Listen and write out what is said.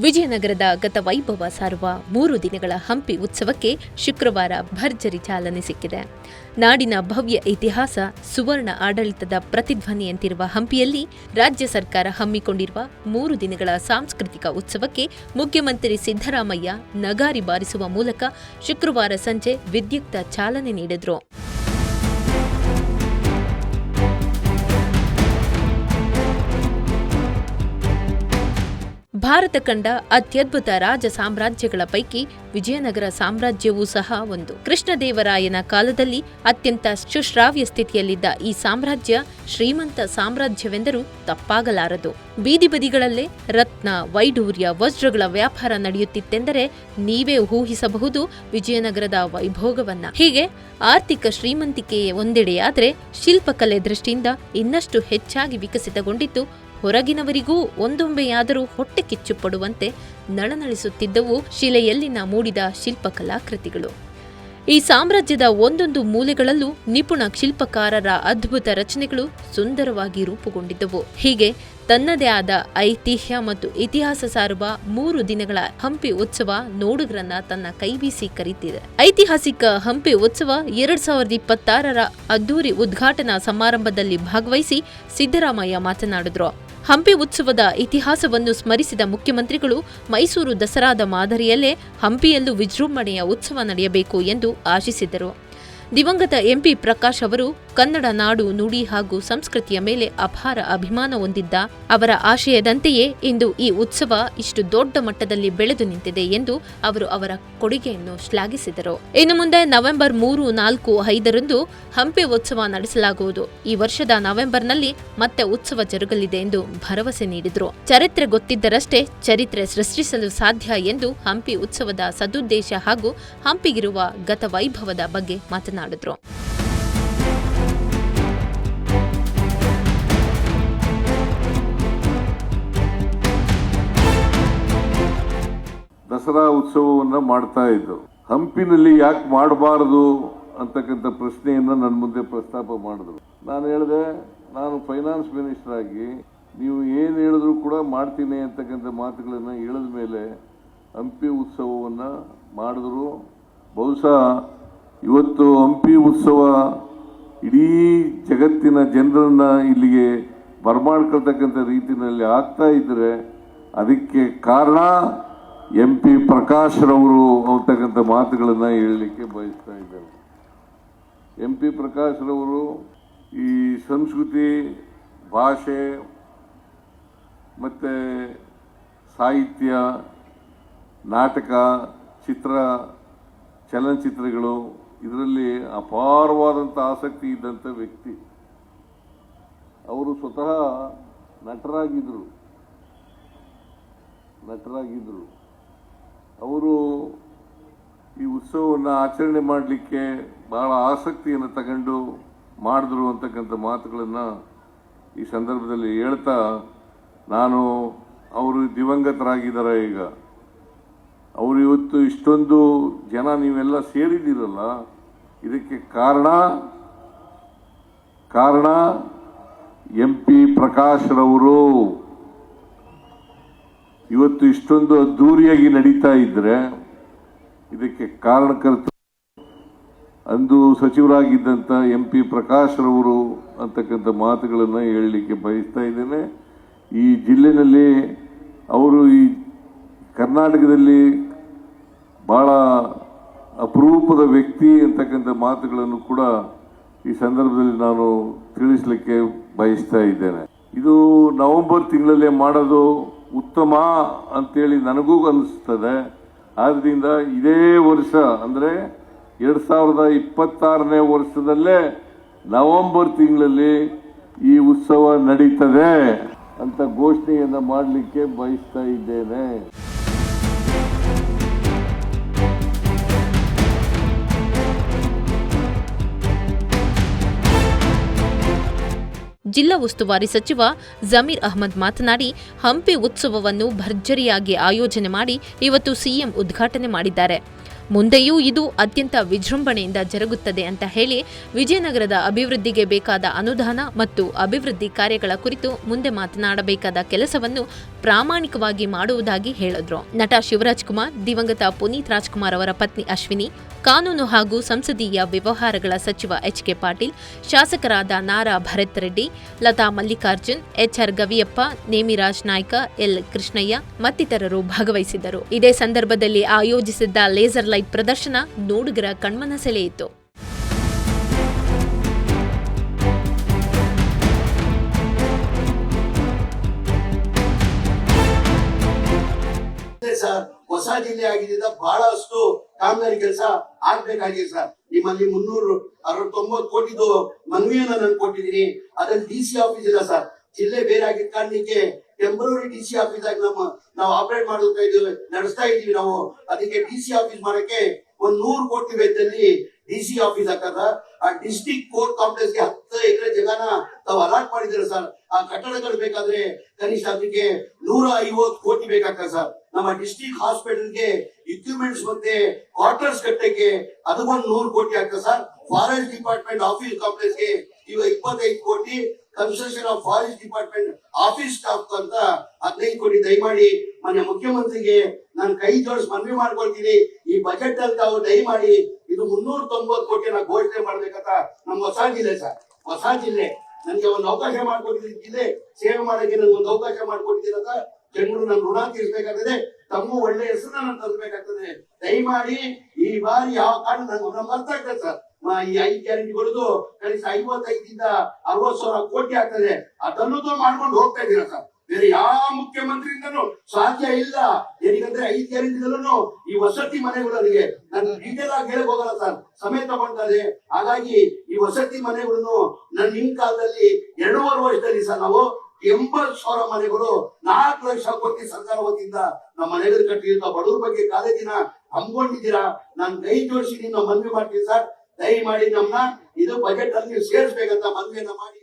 ವಿಜಯನಗರದ ಗತವೈಭವ ಸಾರುವ 3 ದಿನಗಳ ಹಂಪಿ ಉತ್ಸವಕ್ಕೆ ಶುಕ್ರವಾರ ಭರ್ಜರಿ ಚಾಲನೆ ಸಿಕ್ಕಿದೆ. ನಾಡಿನ ಭವ್ಯ ಇತಿಹಾಸ, ಸುವರ್ಣ ಆಡಳಿತದ ಪ್ರತಿಧ್ವನಿಯಂತಿರುವ ಹಂಪಿಯಲ್ಲಿ ರಾಜ್ಯ ಸರ್ಕಾರ ಹಮ್ಮಿಕೊಂಡಿರುವ 3 ದಿನಗಳ ಸಾಂಸ್ಕೃತಿಕ ಉತ್ಸವಕ್ಕೆ ಮುಖ್ಯಮಂತ್ರಿ ಸಿದ್ದರಾಮಯ್ಯ ನಗಾರಿ ಬಾರಿಸುವ ಮೂಲಕ ಶುಕ್ರವಾರ ಸಂಜೆ ವಿದ್ಯುಕ್ತ ಚಾಲನೆ ನೀಡಿದರು. ಭಾರತ ಕಂಡ ಅತ್ಯದ್ಭುತ ರಾಜ ಸಾಮ್ರಾಜ್ಯಗಳ ಪೈಕಿ ವಿಜಯನಗರ ಸಾಮ್ರಾಜ್ಯವೂ ಸಹ ಒಂದು. ಕೃಷ್ಣದೇವರಾಯನ ಕಾಲದಲ್ಲಿ ಅತ್ಯಂತ ಸುಶ್ರಾವ್ಯ ಸ್ಥಿತಿಯಲ್ಲಿದ್ದ ಈ ಸಾಮ್ರಾಜ್ಯ ಶ್ರೀಮಂತ ಸಾಮ್ರಾಜ್ಯವೆಂದರೂ ತಪ್ಪಾಗಲಾರದು. ಬೀದಿ ಬದಿಗಳಲ್ಲೇ ರತ್ನ, ವೈಢೂರ್ಯ, ವಜ್ರಗಳ ವ್ಯಾಪಾರ ನಡೆಯುತ್ತಿತ್ತೆಂದರೆ ನೀವೇ ಊಹಿಸಬಹುದು ವಿಜಯನಗರದ ವೈಭೋಗವನ್ನ. ಹೀಗೆ ಆರ್ಥಿಕ ಶ್ರೀಮಂತಿಕೆ ಒಂದೆಡೆಯಾದರೆ ಶಿಲ್ಪಕಲೆ ದೃಷ್ಟಿಯಿಂದ ಇನ್ನಷ್ಟು ಹೆಚ್ಚಾಗಿ ವಿಕಸಿತಗೊಂಡಿದ್ದು ಹೊರಗಿನವರಿಗೂ ಒಂದೊಂಬೆಯಾದರೂ ಹೊಟ್ಟೆ ಕಿಚ್ಚು ಪಡುವಂತೆ ನಳನಳಿಸುತ್ತಿದ್ದವು ಶಿಲೆಯಲ್ಲಿನ ಮೂಡಿದ ಶಿಲ್ಪಕಲಾಕೃತಿಗಳು. ಈ ಸಾಮ್ರಾಜ್ಯದ ಒಂದೊಂದು ಮೂಲೆಗಳಲ್ಲೂ ನಿಪುಣ ಶಿಲ್ಪಕಾರರ ಅದ್ಭುತ ರಚನೆಗಳು ಸುಂದರವಾಗಿ ರೂಪುಗೊಂಡಿದ್ದವು. ಹೀಗೆ ತನ್ನದೇ ಆದ ಐತಿಹ್ಯ ಮತ್ತು ಇತಿಹಾಸ ಸಾರುವ 3 ದಿನಗಳ ಹಂಪಿ ಉತ್ಸವ ನೋಡುಗರನ್ನ ತನ್ನ ಕೈಬೀಸಿ ಕರೀತಿದೆ. ಐತಿಹಾಸಿಕ ಹಂಪಿ ಉತ್ಸವ 2026ರ ಅದ್ದೂರಿ ಉದ್ಘಾಟನಾ ಸಮಾರಂಭದಲ್ಲಿ ಭಾಗವಹಿಸಿ ಸಿದ್ದರಾಮಯ್ಯ ಮಾತನಾಡಿದ್ರು. ಹಂಪಿ ಉತ್ಸವದ ಇತಿಹಾಸವನ್ನು ಸ್ಮರಿಸಿದ ಮುಖ್ಯಮಂತ್ರಿಗಳು ಮೈಸೂರು ದಸರಾದ ಮಾದರಿಯಲ್ಲೇ ಹಂಪಿಯಲ್ಲೂ ವಿಜೃಂಭಣೆಯ ಉತ್ಸವ ನಡೆಯಬೇಕು ಎಂದು ಆಶಿಸಿದರು. ದಿವಂಗತ ಎಂಪಿ ಪ್ರಕಾಶ್ ಅವರು ಕನ್ನಡ ನಾಡು, ನುಡಿ ಹಾಗೂ ಸಂಸ್ಕೃತಿಯ ಮೇಲೆ ಅಪಾರ ಅಭಿಮಾನ ಹೊಂದಿದ್ದ ಅವರ ಆಶಯದಂತೆಯೇ ಇಂದು ಈ ಉತ್ಸವ ಇಷ್ಟು ದೊಡ್ಡ ಮಟ್ಟದಲ್ಲಿ ಬೆಳೆದು ನಿಂತಿದೆ ಎಂದು ಅವರು ಅವರ ಕೊಡುಗೆಯನ್ನು ಶ್ಲಾಘಿಸಿದರು. ಇನ್ನು ಮುಂದೆ ನವೆಂಬರ್ 3, 4, 5ರಂದು ಹಂಪಿ ಉತ್ಸವ ನಡೆಸಲಾಗುವುದು. ಈ ವರ್ಷದ ನವೆಂಬರ್ನಲ್ಲಿ ಮತ್ತೆ ಉತ್ಸವ ಜರುಗಲಿದೆ ಎಂದು ಭರವಸೆ ನೀಡಿದರು. ಚರಿತ್ರೆ ಗೊತ್ತಿದ್ದರಷ್ಟೇ ಚರಿತ್ರೆ ಸೃಷ್ಟಿಸಲು ಸಾಧ್ಯ ಎಂದು ಹಂಪಿ ಉತ್ಸವದ ಸದುದ್ದೇಶ ಹಾಗೂ ಹಂಪಿಗಿರುವ ಗತವೈಭವದ ಬಗ್ಗೆ ಮಾತನಾಡಿದರು. ದಸರಾ ಉತ್ಸವವನ್ನು ಮಾಡ್ತಾ ಇದ್ದು ಹಂಪಿನಲ್ಲಿ ಯಾಕೆ ಮಾಡಬಾರದು ಅಂತಕ್ಕಂಥ ಪ್ರಶ್ನೆಯನ್ನ ನನ್ನ ಮುಂದೆ ಪ್ರಸ್ತಾಪ ಮಾಡಿದ್ರು. ನಾನು ಹೇಳಿದೆ, ನಾನು ಫೈನಾನ್ಸ್ ಮಿನಿಸ್ಟರ್ ಆಗಿ ನೀವು ಏನು ಹೇಳಿದ್ರು ಕೂಡ ಮಾಡ್ತೀನಿ ಅಂತಕ್ಕಂಥ ಮಾತುಗಳನ್ನು ಹೇಳಿದ ಮೇಲೆ ಹಂಪಿ ಉತ್ಸವವನ್ನು ಮಾಡಿದ್ರು. ಬಹುಶಃ ಇವತ್ತು ಹಂಪಿ ಉತ್ಸವ ಇಡೀ ಜಗತ್ತಿನ ಜನರನ್ನ ಇಲ್ಲಿಗೆ ಬರಮಾಡ್ಕೊಳ್ತಕ್ಕಂಥ ರೀತಿಯಲ್ಲಿ ಆಗ್ತಾ ಇದ್ರೆ ಅದಕ್ಕೆ ಕಾರಣ MP ಪ್ರಕಾಶ್ ರವರು ಅಂತಕ್ಕಂಥ ಮಾತುಗಳನ್ನು ಹೇಳಲಿಕ್ಕೆ ಬಯಸ್ತಾ ಇದ್ದಾರೆ. MP ಪ್ರಕಾಶ್ ರವರು ಈ ಸಂಸ್ಕೃತಿ, ಭಾಷೆ ಮತ್ತೆ ಸಾಹಿತ್ಯ, ನಾಟಕ, ಚಲನಚಿತ್ರಗಳು ಇದರಲ್ಲಿ ಅಪಾರವಾದಂಥ ಆಸಕ್ತಿ ಇದ್ದಂಥ ವ್ಯಕ್ತಿ. ಅವರು ಸ್ವತಃ ನಟರಾಗಿದ್ದರು. ಅವರು ಈ ಉತ್ಸವವನ್ನು ಆಚರಣೆ ಮಾಡಲಿಕ್ಕೆ ಬಹಳ ಆಸಕ್ತಿಯನ್ನು ತಗೊಂಡು ಮಾಡಿದ್ರು ಅಂತಕ್ಕಂಥ ಮಾತುಗಳನ್ನು ಈ ಸಂದರ್ಭದಲ್ಲಿ ಹೇಳ್ತಾ, ಅವರು ದಿವಂಗತರಾಗಿದ್ದಾರೆ. ಈಗ ಅವರು ಇವತ್ತು ಇಷ್ಟೊಂದು ಜನ ನೀವೆಲ್ಲ ಸೇರಿದ್ದೀರಲ್ಲ, ಇದಕ್ಕೆ ಕಾರಣ MP ಪ್ರಕಾಶ್ ರವರು. ಇವತ್ತು ಇಷ್ಟೊಂದು ಅದ್ದೂರಿಯಾಗಿ ನಡೀತಾ ಇದ್ರೆ ಇದಕ್ಕೆ ಕಾರಣಕರ್ತ ಅಂದು ಸಚಿವರಾಗಿದ್ದಂಥ MP ಪ್ರಕಾಶ್ ರವರು ಅಂತಕ್ಕಂಥ ಮಾತುಗಳನ್ನು ಹೇಳಲಿಕ್ಕೆ ಬಯಸ್ತಾ ಇದ್ದೇನೆ. ಈ ಜಿಲ್ಲೆನಲ್ಲಿ ಅವರು ಈ ಕರ್ನಾಟಕದಲ್ಲಿ ಬಹಳ ಅಪರೂಪದ ವ್ಯಕ್ತಿ ಅಂತಕ್ಕಂಥ ಮಾತುಗಳನ್ನು ಕೂಡ ಈ ಸಂದರ್ಭದಲ್ಲಿ ನಾನು ತಿಳಿಸಲಿಕ್ಕೆ ಬಯಸ್ತಾ ಇದ್ದೇನೆ. ಇದು ನವೆಂಬರ್ ತಿಂಗಳಲ್ಲೇ ಮಾಡೋದು ಉತ್ತಮ ಅಂತೇಳಿ ನನಗೂ ಅನಿಸ್ತದೆ. ಆದ್ರಿಂದ ಇದೇ ವರ್ಷ ಅಂದರೆ 2026ನೇ ವರ್ಷದಲ್ಲೇ ನವೆಂಬರ್ ತಿಂಗಳಲ್ಲಿ ಈ ಉತ್ಸವ ನಡೀತದೆ ಅಂತ ಘೋಷಣೆಯನ್ನ ಮಾಡಲಿಕ್ಕೆ ಬಯಸ್ತಾ ಇದ್ದೇನೆ. ಜಿಲ್ಲಾ ಉಸ್ತುವಾರಿ ಸಚಿವ ಜಮೀರ್ ಅಹ್ಮದ್ ಮಾತನಾಡಿ, ಹಂಪಿ ಉತ್ಸವವನ್ನು ಭರ್ಜರಿಯಾಗಿ ಆಯೋಜನೆ ಮಾಡಿ ಇವತ್ತು ಸಿಎಂ ಉದ್ಘಾಟನೆ ಮಾಡಿದ್ದಾರೆ. ಮುಂದೆಯೂ ಇದು ಅತ್ಯಂತ ವಿಜೃಂಭಣೆಯಿಂದ ಜರುಗುತ್ತದೆ ಅಂತ ಹೇಳಿ ವಿಜಯನಗರದ ಅಭಿವೃದ್ಧಿಗೆ ಬೇಕಾದ ಅನುದಾನ ಮತ್ತು ಅಭಿವೃದ್ಧಿ ಕಾರ್ಯಗಳ ಕುರಿತು ಮುಂದೆ ಮಾತನಾಡಬೇಕಾದ ಕೆಲಸವನ್ನು ಪ್ರಾಮಾಣಿಕವಾಗಿ ಮಾಡುವುದಾಗಿ ಹೇಳಿದ್ರು. ನಟ ಶಿವರಾಜ್ ಕುಮಾರ್, ದಿವಂಗತ ಪುನೀತ್ ರಾಜ್ಕುಮಾರ್ ಅವರ ಪತ್ನಿ ಅಶ್ವಿನಿ, ಕಾನೂನು ಹಾಗೂ ಸಂಸದೀಯ ವ್ಯವಹಾರಗಳ ಸಚಿವ ಎಚ್.ಕೆ. ಪಾಟೀಲ್, ಶಾಸಕರಾದ ನಾರಾ ಭರತ್ ರೆಡ್ಡಿ, ಲತಾ ಮಲ್ಲಿಕಾರ್ಜುನ್, ಎಚ್.ಆರ್. ಗವಿಯಪ್ಪ, ನೇಮಿರಾಜ್ ನಾಯ್ಕ, ಎಲ್. ಕೃಷ್ಣಯ್ಯ ಮತ್ತಿತರರು ಭಾಗವಹಿಸಿದ್ದರು. ಇದೇ ಸಂದರ್ಭದಲ್ಲಿ ಆಯೋಜಿಸಿದ್ದ ಲೇಸರ್ ಲೈಟ್ ಪ್ರದರ್ಶನ ನೋಡುಗರ ಕಣ್ಮನ ಸೆಳೆಯಿತು. ಸರ್, ಹೊಸ ಜಿಲ್ಲೆ ಆಗಿದ್ದರಿಂದ ಬಹಳಷ್ಟು ಕಾಮಗಾರಿ ಕೆಲಸ ಆಗ್ಬೇಕಾಗಿದೆ ಸರ್. ನಿಮ್ಮಲ್ಲಿ 369 ಕೋಟಿದು ಮನವಿಯನ್ನ ನಾನು ಕೊಟ್ಟಿದ್ದೀನಿ. ಅದ್ರಲ್ಲಿ ಡಿಸಿ ಆಫೀಸ್ ಇಲ್ಲ ಸರ್. ಜಿಲ್ಲೆ ಬೇರೆ ಆಗಿದ್ದ ಕಾರಣಕ್ಕೆ ಟೆಂಪರರಿ ಡಿಸಿ ಆಫೀಸ್ ಆಗಿ ನಾವು ಆಪರೇಟ್ ನಡೆಸ್ತಾ ಇದೀವಿ ನಾವು. ಅದಕ್ಕೆ ಡಿಸಿ ಆಫೀಸ್ ಮಾಡಕ್ಕೆ 100 ಕೋಟಿ ವೆಚ್ಚದಲ್ಲಿ ಡಿಸಿ ಆಫೀಸ್ ಹಾಕದ. ಆ ಡಿಸ್ಟ್ರಿಕ್ಟ್ ಕೋರ್ಟ್ ಕಾಂಪ್ಲೆಕ್ಸ್ ಗೆ 10 ಎಕರೆ ಜಾಗನ ತಾವು ಅಲಾಟ್ ಮಾಡಿದ್ರೆ ಸರ್. ಆ ಕಟ್ಟಡಗಳು ಬೇಕಾದ್ರೆ ಕನಿಷ್ಠ ಅದಕ್ಕೆ 150 ಕೋಟಿ ಬೇಕಾಗ್ತದೆ ಸರ್. ನಮ್ಮ ಡಿಸ್ಟ್ರಿಕ್ಟ್ ಹಾಸ್ಪಿಟಲ್ಗೆ ಇಕ್ವಿಪ್ಮೆಂಟ್ಸ್ ಮತ್ತೆ ಕ್ವಾರ್ಟರ್ಸ್ ಕಟ್ಟಕ್ಕೆ ಅದಕ್ಕೊಂದು 100 ಕೋಟಿ ಆಗ್ತದೆ sir. Forest department office complex ಗೆ ಇವಾಗ 25 ಕೋಟಿ, construction of forest department office staff ಅಂತ 15 ಕೋಟಿ. ದಯಮಾಡಿ ಮಾನ್ಯ ಮುಖ್ಯಮಂತ್ರಿಗೆ ನಾನು ಕೈ ಜೋಡಿಸಿ ಮನವಿ ಮಾಡ್ಕೊಳ್ತೀನಿ. ಈ ಬಜೆಟ್ ಅಲ್ಲಿ ತಾವು ದಯಮಾಡಿ ಇದು 390 ಕೋಟಿಯನ್ನ ಘೋಷಣೆ ಮಾಡ್ಬೇಕಂತ ನಮ್ಮ ಹೊಸ ಜಿಲ್ಲೆ ಸರ್. ಹೊಸ ಜಿಲ್ಲೆ ನನಗೆ ಒಂದು ಅವಕಾಶ ಮಾಡ್ಕೊಟ್ಟಿದ್ದೀನಿ. ಜಿಲ್ಲೆ ಸೇವೆ ಮಾಡಕ್ಕೆ ನನ್ಗೆ ಒಂದು ಅವಕಾಶ ಮಾಡ್ಕೊಟ್ಟಿದ್ದೀರಂತ ಜನರು ನನ್ನ ಋಣ ತೀರಿಸಬೇಕಾಗ್ತದೆ. ತಮ್ಮ ಒಳ್ಳೆ ಹೆಸರನ್ನ ನಾನು ತರಬೇಕಾಗ್ತದೆ. ದಯಮಾಡಿ ಈ ಬಾರಿ ಯಾವ ಕಾರಣ ನಮ್ಗೆ ಅರ್ಥ ಆಗ್ತದೆ ಸರ್. ಈ 5 ಗ್ಯಾರಂಟಿಗಳದು ಕನಿಷ್ಠ 55 60 ಸಾವಿರ ಕೋಟಿ ಆಗ್ತದೆ. ಅದನ್ನು ಮಾಡ್ಕೊಂಡು ಹೋಗ್ತಾ ಇದ್ದೀರಾ ಸರ್. ಬೇರೆ ಯಾವ ಮುಖ್ಯಮಂತ್ರಿಯಿಂದನೂ ಸಾಧ್ಯ ಇಲ್ಲ. ಏನಂದ್ರೆ 5 ಗ್ಯಾರಂಟಿಗಳಲ್ಲೂ ಈ ವಸತಿ ಮನೆಗಳಿಗೆ ನಾನು ಡೀಟೇಲ್ ಆಗಿ ಹೇಳಕ್ ಹೋಗಲ್ಲ ಸರ್, ಸಮಯ ತಗೊಂಡ್ರೆ. ಹಾಗಾಗಿ ಈ ವಸತಿ ಮನೆಗಳನ್ನು ನನ್ನ ನಿಮ್ ಕಾಲದಲ್ಲಿ 2.5 ವರ್ಷದಲ್ಲಿ ಸರ್ ನಾವು 80,000 ಮನೆಗಳು 4 ಲಕ್ಷ ಕೋಟಿ ಸರ್ಕಾರ ವತಿಯಿಂದ ನಮ್ಮ ಮನೆಗಳು ಕಟ್ಟಿದ್ದೀರಾ. ಬಡವ್ರ ಬಗ್ಗೆ ಕಾಲೇಜಿನ ಹಮ್ಮಿಕೊಂಡಿದ್ದೀರಾ. ನಾನು ಕೈ ಜೋಡಿಸಿ ನಿಮ್ಮ ಮನವಿ ಮಾಡ್ತೀನಿ ಸರ್. ದಯಮಾಡಿ ನಮ್ಮನ್ನ ಇದು ಬಜೆಟ್ ಅಲ್ಲಿ ಸೇರಿಸಬೇಕಂತ ಮನವಿಯನ್ನ ಮಾಡಿ